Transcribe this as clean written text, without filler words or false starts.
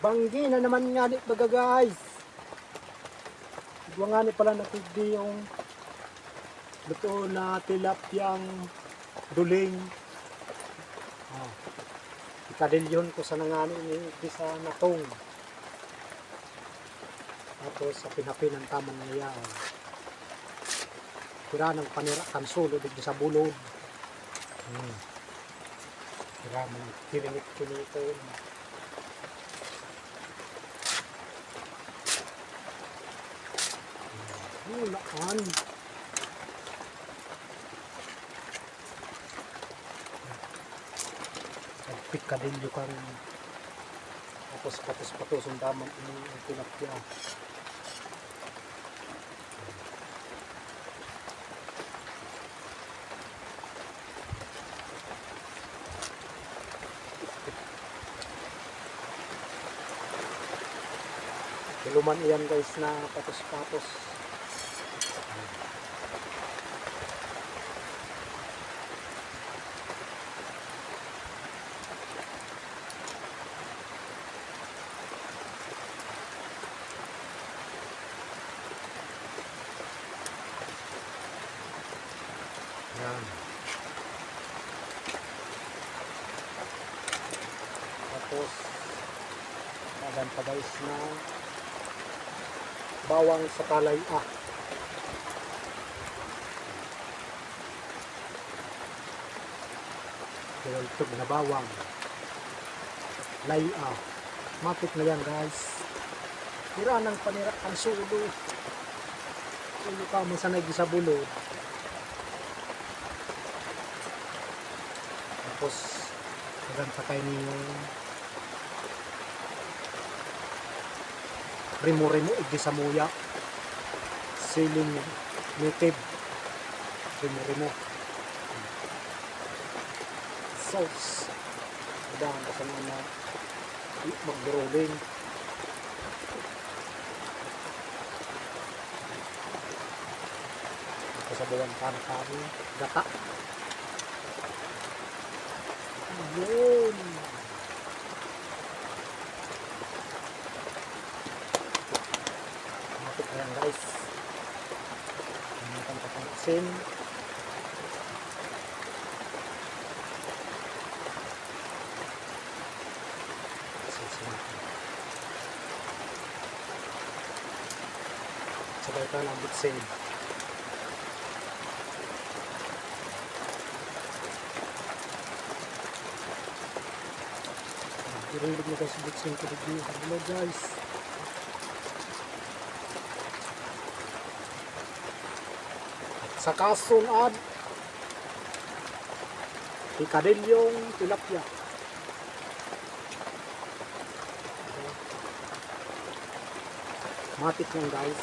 Banggi na naman nga ni baga guys. Igwa nga ni pala natigdi yung luto na tilapyang duling. Oh. Ikadilyon ko sa nangani ni bisa natong. Tapos sa pinapin ng tamang niya. Tira ng panira kansulo dito sa bulod. Tira ng kiringit-kinito. Laan. Nagpikadilyo kang tapos patos-patos ang damang ang tilapia. Luman iyan guys na patos-patos. Yan. Tapos agan pa guys na bawang sa kalay Ito na bawang laya matik na yan guys. Tira ng panira ang sulo ulo ka mo sanay sa bulod. Tapos agan pa kayo niyong rimo-rimo igi sa muya siling native rimo-rimo sauce udang kasama na mag-rolling kasabawan pa na kami gata yun. Ayan guys, naman pang asin. Sabay ka ng bitsin. Nagdirilog na guys bitsin ko dito. Hello guys. Sa kasunod ikadilyong tilapia matik lang guys.